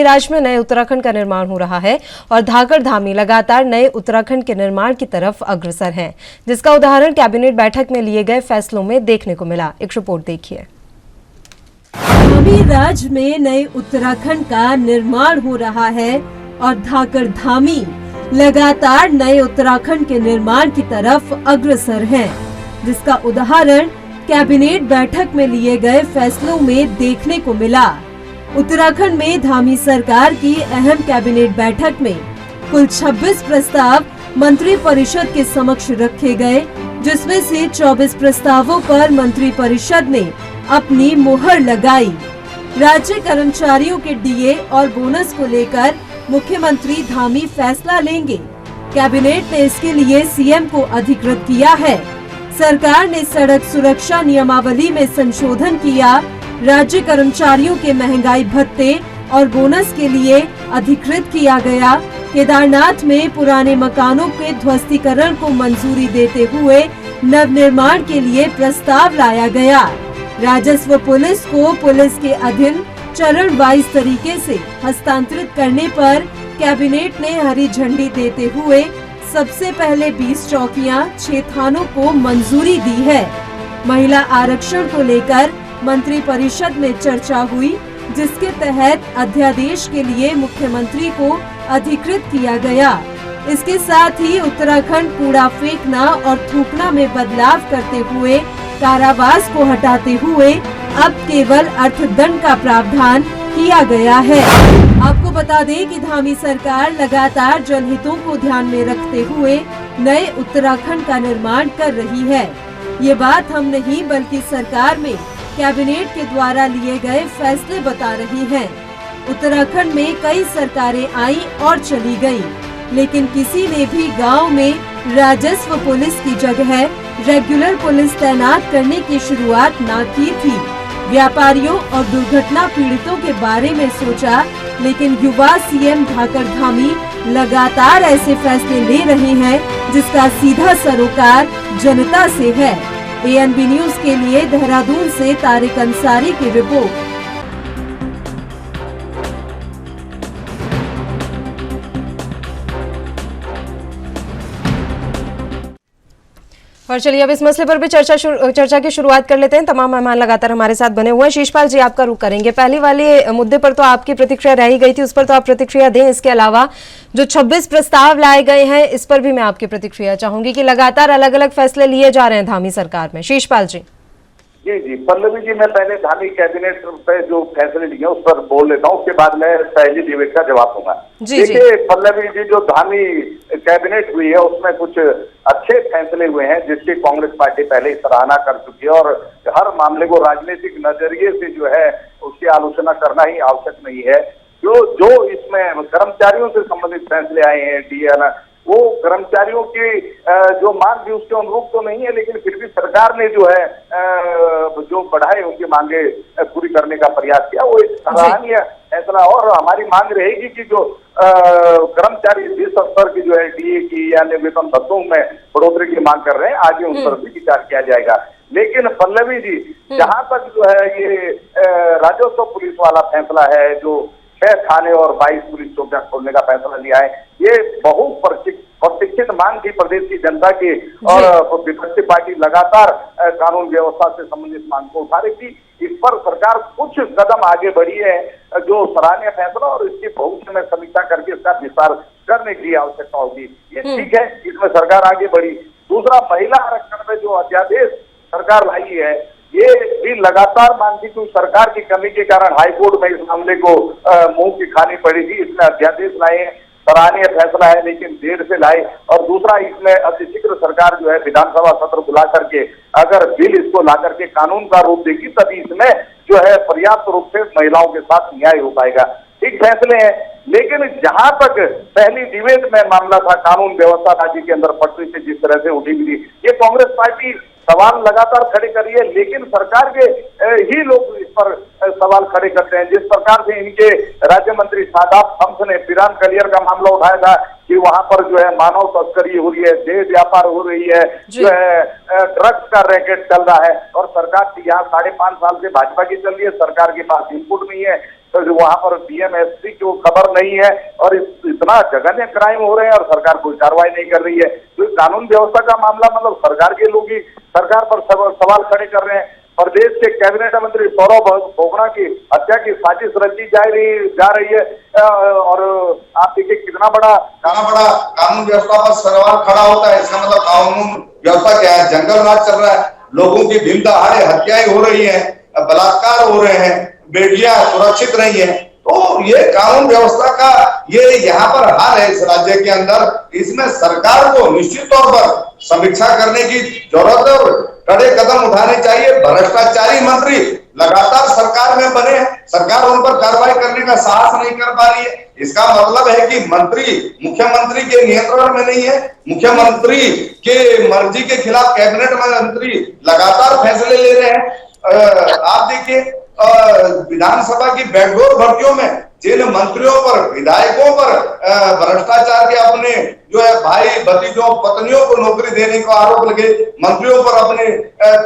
अलीराज में नए उत्तराखंड का निर्माण हो रहा है और धाकड़ धामी लगातार नए उत्तराखंड के निर्माण की तरफ अग्रसर हैं, जिसका उदाहरण कैबिनेट बैठक में लिए गए फैसलों में देखने को मिला। एक रिपोर्ट देखिए। अलीराज में नए उत्तराखंड का निर्माण हो रहा है और धाकड़ धामी लगातार नए उत्तराखंड के निर्माण की तरफ अग्रसर हैं, जिसका उदाहरण कैबिनेट बैठक में लिए गए फैसलों में देखने को मिला। उत्तराखंड में धामी सरकार की अहम कैबिनेट बैठक में कुल 26 प्रस्ताव मंत्री परिषद के समक्ष रखे गए, जिसमें से 24 प्रस्तावों पर मंत्री परिषद ने अपनी मुहर लगाई। राज्य कर्मचारियों के डीए और बोनस को लेकर मुख्यमंत्री धामी फैसला लेंगे। कैबिनेट ने इसके लिए सीएम को अधिकृत किया है। सरकार ने सड़क सुरक्षा नियमावली में संशोधन किया। राज्य कर्मचारियों के महंगाई भत्ते और बोनस के लिए अधिकृत किया गया। केदारनाथ में पुराने मकानों के ध्वस्तीकरण को मंजूरी देते हुए नवनिर्माण के लिए प्रस्ताव लाया गया। राजस्व पुलिस को पुलिस के अधीन चरण वाइज तरीके से हस्तांतरित करने पर कैबिनेट ने हरी झंडी देते हुए सबसे पहले 20 चौकियां 6 थानों को मंजूरी दी है। महिला आरक्षण को लेकर मंत्री परिषद में चर्चा हुई, जिसके तहत अध्यादेश के लिए मुख्यमंत्री को अधिकृत किया गया। इसके साथ ही उत्तराखंड कूड़ा फेंकना और थूकना में बदलाव करते हुए कारावास को हटाते हुए अब केवल अर्थदंड का प्रावधान किया गया है। आपको बता दें कि धामी सरकार लगातार जनहितों को ध्यान में रखते हुए नए उत्तराखंड का निर्माण कर रही है। ये बात हम नहीं बल्कि सरकार में कैबिनेट के द्वारा लिए गए फैसले बता रही हैं। उत्तराखंड में कई सरकारें आई और चली गयी, लेकिन किसी ने भी गांव में राजस्व पुलिस की जगह रेगुलर पुलिस तैनात करने की शुरुआत न की थी। व्यापारियों और दुर्घटना पीड़ितों के बारे में सोचा, लेकिन युवा सीएम धाकड़ धामी लगातार ऐसे फैसले ले रहे हैं जिसका सीधा सरोकार जनता से है। एएनबी न्यूज के लिए देहरादून से तारिक अंसारी की रिपोर्ट। और चलिए अब इस मसले पर भी चर्चा की शुरुआत कर लेते हैं। तमाम मेहमान लगातार हमारे साथ बने हुए हैं। शीशपाल जी, आपका रुख करेंगे। पहले वाले मुद्दे पर तो आपकी प्रतिक्रिया रह ही गई थी, उस पर तो आप प्रतिक्रिया दें। इसके अलावा जो 26 प्रस्ताव लाए गए हैं, इस पर भी मैं आपकी प्रतिक्रिया चाहूंगी कि लगातार अलग अलग फैसले लिए जा रहे हैं धामी सरकार में। शीशपाल जी। जी पल्लवी जी, मैं पहले धामी कैबिनेट पे जो फैसले लिए उस पर बोल लेता हूँ, उसके बाद मैं पहली डिबेट का जवाब दूंगा। देखिए पल्लवी जी, जो धामी कैबिनेट हुई है उसमें कुछ अच्छे फैसले हुए हैं जिसकी कांग्रेस पार्टी पहले ही सराहना कर चुकी है, और हर मामले को राजनीतिक नजरिए से जो है उसकी आलोचना करना ही आवश्यक नहीं है। जो इसमें कर्मचारियों से संबंधित फैसले आए हैं, डीए वो कर्मचारियोयों की जो मांग थी उसके अनुरूप तो नहीं है, लेकिन फिर भी सरकार ने जो है जो बढ़ाए उनकी मांगे पूरी करने का प्रयास किया, वो एक सराहनीय फैसला। और हमारी मांग रहेगी कि जो कर्मचारी जिस स्तर की जो है डीए की यानी वेतन भत्तों में बढ़ोतरी की मांग कर रहे हैं, आगे उन पर भी विचार किया जाएगा। लेकिन पल्लवी जी, जहां तक जो है ये राजस्व पुलिस वाला फैसला है, जो 6 थाने और 22 पुलिस चौकियां खोलने का फैसला लिया है, ये बहुत प्रतीक्षित मांग थी प्रदेश की जनता की, और विपक्षी पार्टी लगातार कानून व्यवस्था से संबंधित मांग को उठा रही थी। इस पर सरकार कुछ कदम आगे बढ़ी है, जो सराहनीय फैसला, और इसकी भविष्य में समीक्षा करके इसका विस्तार करने की आवश्यकता होगी। ये ठीक है, इसमें सरकार आगे बढ़ी। दूसरा, महिला आरक्षण में जो अध्यादेश सरकार लाई है, ये भी लगातार मांग थी, क्योंकि सरकार की कमी के कारण हाईकोर्ट में इस मामले को मुंह की खानी पड़ी थी। इसमें अध्यादेश लाए, सराहनीय फैसला है, लेकिन देर से लाए। और दूसरा, इसमें अतिशीघ्र सरकार जो है विधानसभा सत्र बुला करके अगर बिल इसको ला करके कानून का रूप देगी, तभी इसमें जो है पर्याप्त रूप से महिलाओं के साथ न्याय हो पाएगा। ठीक फैसले हैं, लेकिन जहां तक पहली डिबेट में मामला था कानून व्यवस्था राज्य के अंदर पटरी से जिस तरह से उठी हुई थी, ये कांग्रेस पार्टी सवाल लगातार खड़े करी है, लेकिन सरकार के ही लोग इस पर सवाल खड़े करते हैं। जिस प्रकार से इनके राज्य मंत्री शादाब शम्स ने पिरान कलियर का मामला उठाया था कि वहां पर जो है मानव तस्करी हो रही है, देह व्यापार हो रही है, जो है ड्रग्स का रैकेट चल रहा है, और सरकार यहाँ 5.5 साल से भाजपा की चल रही है, सरकार के पास इनपुट नहीं है। तो वहां पर बीएमएसपी की खबर नहीं है, और इतना जघन्य क्राइम हो रहे हैं और सरकार कोई कार्रवाई नहीं कर रही है। तो कानून व्यवस्था का मामला मतलब सरकार के लोग ही सरकार पर सवाल खड़े कर रहे हैं। प्रदेश के कैबिनेट मंत्री सौरभ बोगड़ा की हत्या की साजिश रची जा रही है, और आप देखिए कितना बड़ा कानून व्यवस्था पर सवाल खड़ा होता है। इसका मतलब कानून व्यवस्था क्या है? जंगल राज चल रहा है, लोगों की दिन दहाड़े हत्याएं हो रही है, बलात्कार हो रहे हैं, बेटियां सुरक्षित नहीं है। तो ये कानून व्यवस्था का ये यहाँ पर हाल है इस राज्य के अंदर। इसमें सरकार को निश्चित तौर पर समीक्षा करने की जरूरत है और कड़े कदम उठाने चाहिए। भ्रष्टाचारी मंत्री लगातार सरकार में बने, सरकार उन पर कार्रवाई करने का साहस नहीं कर पा रही है। इसका मतलब है कि मंत्री मुख्यमंत्री के नियंत्रण में नहीं है, मुख्यमंत्री के मर्जी के खिलाफ कैबिनेट मंत्री लगातार फैसले ले रहे हैं। आप देखिए विधानसभा की बैकडोर भर्तियों में जिन मंत्रियों पर, विधायकों पर भ्रष्टाचार के अपने जो है भाई भतीजों पत्नियों को नौकरी देने का आरोप लगे, मंत्रियों पर अपने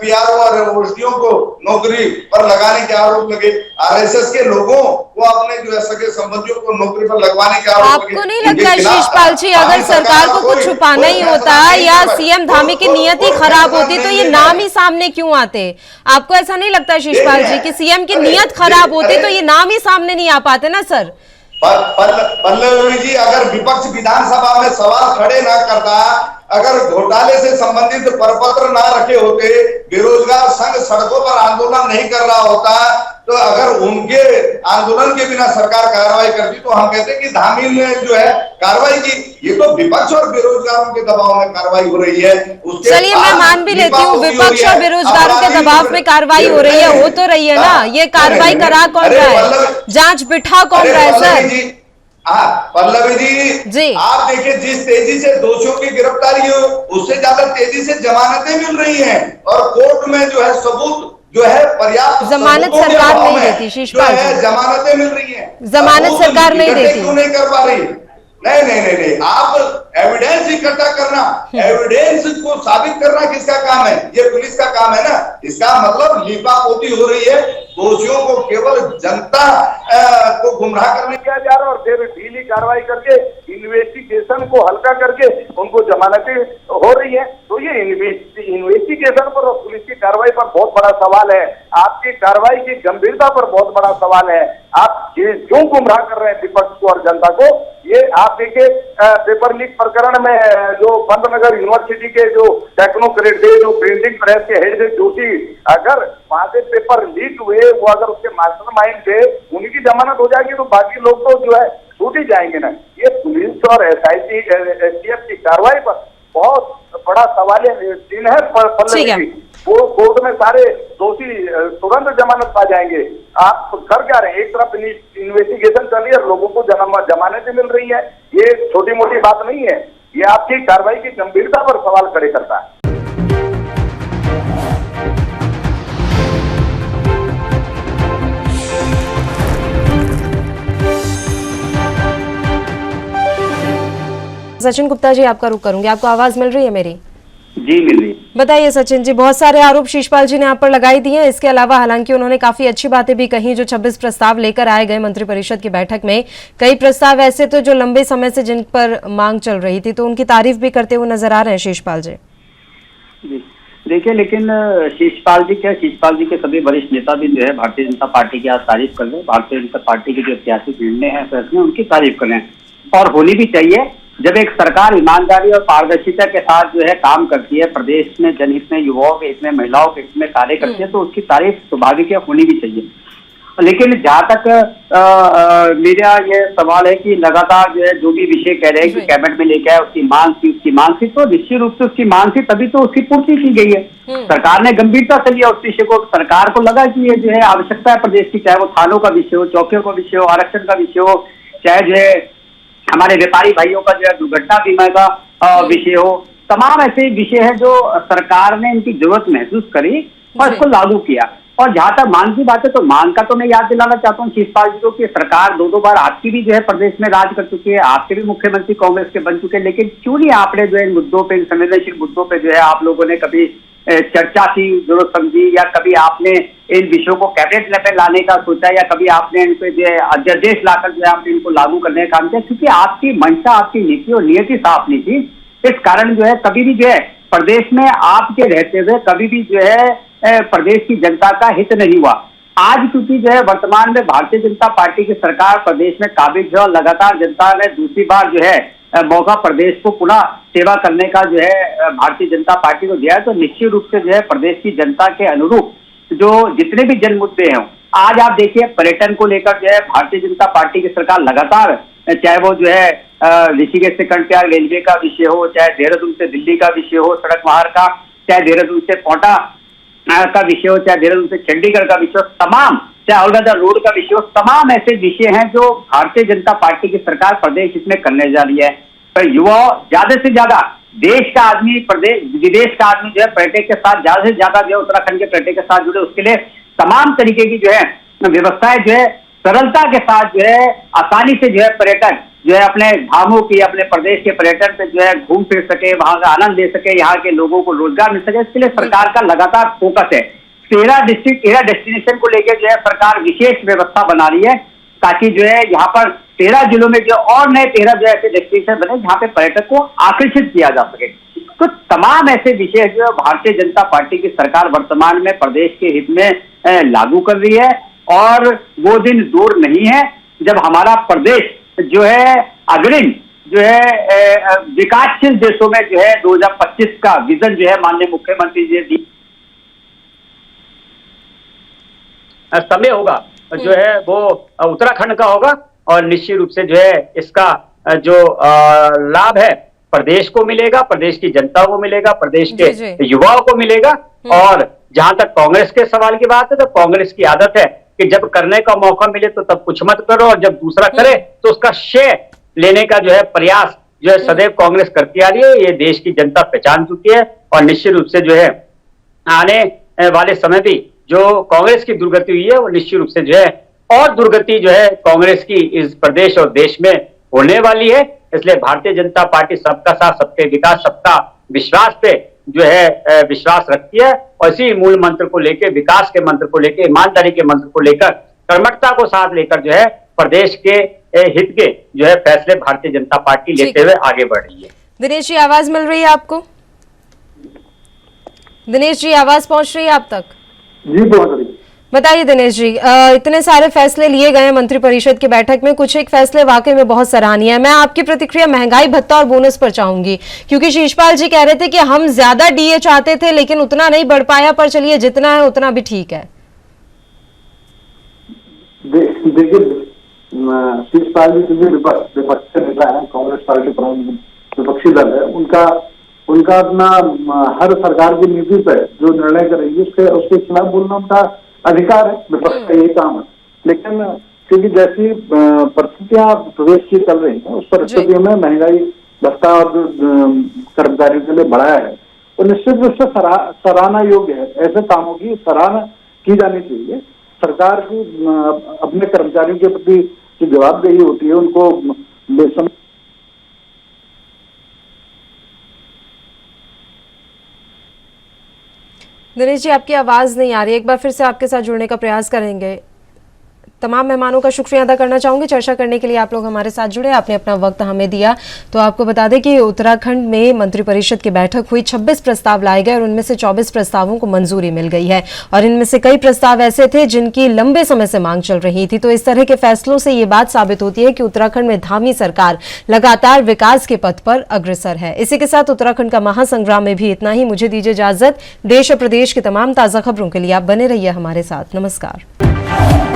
पीआरओ और ओएसडीओ को नौकरी पर लगाने के आरोप लगे, आरएसएस के लोगों को अपने जो है सगे संबंधियों को नौकरी पर लगवाने के आरोप लगे। आपको नहीं लगता शिषपाल जी, अगर सरकार को कुछ छुपाना ही होता या सीएम धामी की नियत ही खराब होती तो ये नाम ही सामने क्यों आते? आपको ऐसा नहीं लगता शिषपाल जी कि सीएम की नियत खराब होती तो ये नाम ही सामने नहीं आ पाते ना सर? पल्लवी जी, अगर विपक्ष विधानसभा में सवाल खड़े ना करता, अगर घोटाले से संबंधित प्रपत्र ना रखे होते, बेरोजगार संघ सड़कों पर आंदोलन नहीं कर रहा होता, तो अगर उनके आंदोलन के बिना सरकार कार्रवाई करती तो हम कहते कि धामी ने जो है कार्रवाई की। ये तो विपक्ष और बेरोजगारों के दबाव में कार्रवाई हो रही है। चलिए मैं मान भी लेती हूँ विपक्ष और बेरोजगारों के दबाव में कार्रवाई हो रही है, हो तो रही है ना। ये कार्रवाई करा कौन रहा है, जांच बिठा कौन रहा है सर? पल्लवी जी, आप देखिए जिस तेजी से दोषियों की गिरफ्तारी हो, उससे ज्यादा तेजी से जमानतें मिल रही हैं और कोर्ट में जो है सबूत जो है पर्याप्त जमानत सरकार नहीं देती शिषपाल जी, जमानतें मिल रही हैं, जमानत सरकार नहीं देती, क्यों नहीं कर पा रही? नहीं, आप एविडेंस इकट्ठा करना, एविडेंस को साबित करना किसका काम है? ये पुलिस का काम है ना। इसका मतलब लीपापोती हो रही है, दोषियों को केवल जनता को गुमराह करने किया जा रहा है और फिर ढीली कार्रवाई करके इन्वेस्टिगेशन को हल्का करके उनको जमानतें हो रही है। तो ये इन्वेस्टिगेशन पर और पुलिस की कार्रवाई पर बहुत बड़ा सवाल है, आपकी कार्रवाई की गंभीरता पर बहुत बड़ा सवाल है। आप क्यों गुमराह कर रहे हैं विपक्ष को और जनता को? ये आप देखिए पेपर लीक प्रकरण में जो पंतनगर यूनिवर्सिटी के जो टेक्नोक्रेट थे, जो प्रिंटिंग प्रेस के हेड थे जोशी, अगर वहां से पेपर लीक हुए, वो अगर उसके मास्टरमाइंड थे, उनकी जमानत हो जाएगी तो बाकी लोग तो जो है छूट ही जाएंगे ना। ये पुलिस और एसटीएफ की कार्रवाई पर बहुत बड़ा सवालिया चिन्ह है। पल्लवी जी, वो कोर्ट में सारे दोषी तुरंत जमानत पा जाएंगे। आप कर क्या रहे हैं? एक तरफ इन्वेस्टिगेशन चल रही है, लोगों को जमानतें मिल रही है, ये छोटी मोटी बात नहीं है, ये आपकी कार्रवाई की गंभीरता पर सवाल खड़े करता है। सचिन गुप्ता जी आपका रुख करूंगी, आपको आवाज मिल रही है मेरी? जी मिल रही। बताइए सचिन जी, बहुत सारे आरोप शिषपाल जी ने आप पर लगाई दिए हैं। इसके अलावा हालांकि उन्होंने काफी अच्छी बातें भी कही, जो 26 प्रस्ताव लेकर आए गए मंत्रिपरिषद की बैठक में। कई प्रस्ताव ऐसे तो जो लंबे समय से जिन पर मांग चल रही थी, तो उनकी तारीफ भी करते हुए नजर आ रहे हैं शिषपाल जी। देखिए, लेकिन शिषपाल जी के सभी वरिष्ठ नेता भी जो है भारतीय जनता पार्टी की आज तारीफ कर रहे हैं। भारतीय जनता पार्टी के जो ऐतिहासिक निर्णय है फैसले, उनकी तारीफ कर रहे हैं और होनी भी चाहिए। जब एक सरकार ईमानदारी और पारदर्शिता के साथ जो है काम करती है, प्रदेश में जनहित में, युवाओं के हित में, महिलाओं के हित में कार्य करती है, तो उसकी तारीफ स्वाभाविक है, होनी भी चाहिए। लेकिन जहाँ तक मेरा ये सवाल है कि लगातार जो है जो भी विषय कह रहे हैं कि कैबिनेट में लेके आए, उसकी मांग थी, तो निश्चित रूप से उसकी मांग थी, तभी तो उसकी पूर्ति की गई है। सरकार ने गंभीरता से लिया उस विषय को। सरकार को लगा कि ये जो है आवश्यकता है प्रदेश की, चाहे वो थानों का विषय हो, चौकियों का विषय हो, आरक्षण का विषय हो, चाहे जो है हमारे व्यापारी भाइयों का जो है दुर्घटना बीमा का विषय हो। तमाम ऐसे विषय है जो सरकार ने इनकी जरूरत महसूस करी और इसको लागू किया। और जहां तक मांग की बात है, तो मांग का तो मैं याद दिलाना चाहता हूँ शिषपाल जी को कि सरकार दो बार आपकी भी जो है प्रदेश में राज कर चुकी है, आपके भी मुख्यमंत्री कांग्रेस के बन चुके हैं, लेकिन क्यों नहीं आपने जो है इन मुद्दों पे, संवेदनशील मुद्दों पे जो है आप लोगों ने कभी चर्चा की जरूरत समझी, या कभी आपने इन विषयों को कैबिनेट लेवल पे लाने का सोचा, या कभी आपने इन पे जो है अध्यादेश लाकर जो है आपने इनको लागू करने का काम किया? क्योंकि आपकी मंशा, आपकी नीति और नियति साफ नहीं थी। इस कारण जो है कभी भी जो है प्रदेश में आपके रहते हुए कभी भी जो है प्रदेश की जनता का हित नहीं हुआ। आज क्योंकि जो है वर्तमान में भारतीय जनता पार्टी की सरकार प्रदेश में काबिज है और लगातार जनता ने दूसरी बार जो है मौका प्रदेश को पुनः सेवा करने का जो है भारतीय जनता पार्टी को दिया है, तो निश्चित रूप से जो है प्रदेश की जनता के अनुरूप जो जितने भी जन मुद्दे हैं, आज आप देखिए पर्यटन को लेकर जो है भारतीय जनता पार्टी की सरकार लगातार, चाहे वो जो है ऋषिकेश से कर्णप्रयाग रेलवे का विषय हो, चाहे देहरादून से दिल्ली का विषय हो सड़क मार्ग का, चाहे देहरादून से कोटा का विषय हो, चाहे देहरादून से चंडीगढ़ का विषय हो, तमाम, चाहे औरंगाबाद रोड का विषय हो, तमाम ऐसे विषय हैं जो भारतीय जनता पार्टी की सरकार प्रदेश इसमें करने जा रही है। पर युवा ज्यादा से ज्यादा देश का आदमी, प्रदेश विदेश का आदमी जो है पर्यटक के साथ ज्यादा से ज्यादा जो उत्तराखंड के पर्यटक के साथ जुड़े, उसके लिए तमाम तरीके की जो है व्यवस्थाएं जो है सरलता के साथ जो है आसानी से जो है पर्यटक जो है अपने धामों की, अपने प्रदेश के पर्यटन पे जो है घूम फिर सके, वहां का आनंद ले सके, यहाँ के लोगों को रोजगार मिल सके। इसके लिए सरकार का लगातार फोकस है। 13 डिस्ट्रिक्ट 13 डेस्टिनेशन को लेकर जो है सरकार विशेष व्यवस्था बना रही है, ताकि जो है यहाँ पर 13 जिलों में जो और नए 13 जो ऐसे डेस्टिनेशन बने जहाँ पे पर्यटक को आकर्षित किया जा सके। तो तमाम ऐसे विषय जो भारतीय जनता पार्टी की सरकार वर्तमान में प्रदेश के हित में लागू कर रही है, और वो दिन दूर नहीं है जब हमारा प्रदेश जो है अग्रिम जो है विकासशील देशों में जो है 2025 का विजन जो है माननीय मुख्यमंत्री जी दी समय होगा जो है वो उत्तराखंड का होगा, और निश्चित रूप से जो है इसका जो लाभ है प्रदेश को मिलेगा, प्रदेश की जनता को मिलेगा, प्रदेश के युवाओं को मिलेगा। और जहां तक कांग्रेस के सवाल की बात है, तो कांग्रेस की आदत है कि जब करने का मौका मिले तो तब कुछ मत करो, और जब दूसरा करे तो उसका श्रेय लेने का जो है प्रयास जो है सदैव कांग्रेस करती आ रही है। ये देश की जनता पहचान चुकी है, और निश्चित रूप से जो है आने वाले समय भी जो कांग्रेस की दुर्गति हुई है वो निश्चित रूप से जो है और दुर्गति जो है कांग्रेस की इस प्रदेश और देश में होने वाली है। इसलिए भारतीय जनता पार्टी सबका साथ, सबके विकास, सबका विश्वास पे जो है विश्वास रखती है, और इसी मूल मंत्र को लेकर, विकास के मंत्र को लेकर, ईमानदारी के मंत्र को लेकर, कर्मठता को साथ लेकर जो है प्रदेश के हित के जो है फैसले भारतीय जनता पार्टी लेते हुए आगे बढ़ रही है। दिनेश जी, आवाज मिल रही है आपको? दिनेश जी, आवाज पहुंच रही है आप तक? जी पहुंच रही है। बताइए दिनेश जी, इतने सारे फैसले लिए गए मंत्रिपरिषद की बैठक में, कुछ एक फैसले वाकई में बहुत सराहनीय है। मैं आपकी प्रतिक्रिया महंगाई भत्ता और बोनस पर चाहूंगी, क्योंकि शीशपाल जी कह रहे थे कि हम ज्यादा डीए चाहते थे लेकिन उतना नहीं बढ़ पाया, पर चलिए जितना है उतना भी ठीक है। देखिए, शीशपाल जी क्योंकि विपक्ष के नेता है, कांग्रेस पार्टी प्रमुख विपक्षी दल है, उनका अपना हर सरकार की नीति पर जो निर्णय करेगी उसके खिलाफ बोलना उनका अधिकार है, विपक्ष का यही काम है। लेकिन क्योंकि जैसी परिस्थितियां प्रदेश की चल रही है, उस परिस्थितियों में महंगाई भत्ता और कर्मचारियों के लिए बढ़ाया है, तो निश्चित रूप से सराहना योग्य है। ऐसे कामों की सराहना की जानी चाहिए। सरकार की अपने कर्मचारियों के प्रति जो जवाबदेही होती है उनको बेसम दिनेश जी, आपकी आवाज नहीं आ रही, एक बार फिर से आपके साथ जुड़ने का प्रयास करेंगे। तमाम मेहमानों का शुक्रिया अदा करना चाहूंगी चर्चा करने के लिए आप लोग हमारे साथ जुड़े, आपने अपना वक्त हमें दिया। तो आपको बता दें कि उत्तराखंड में मंत्रिपरिषद की बैठक हुई, 26 प्रस्ताव लाए गए और उनमें से 24 प्रस्तावों को मंजूरी मिल गई है, और इनमें से कई प्रस्ताव ऐसे थे जिनकी लंबे समय से मांग चल रही थी। तो इस तरह के फैसलों से ये बात साबित होती है कि उत्तराखंड में धामी सरकार लगातार विकास के पथ पर अग्रसर है। इसी के साथ उत्तराखंड का महासंग्राम में भी इतना ही। मुझे दीजिए इजाजत। देश और प्रदेश की तमाम ताजा खबरों के लिए आप बने रहिए हमारे साथ। नमस्कार।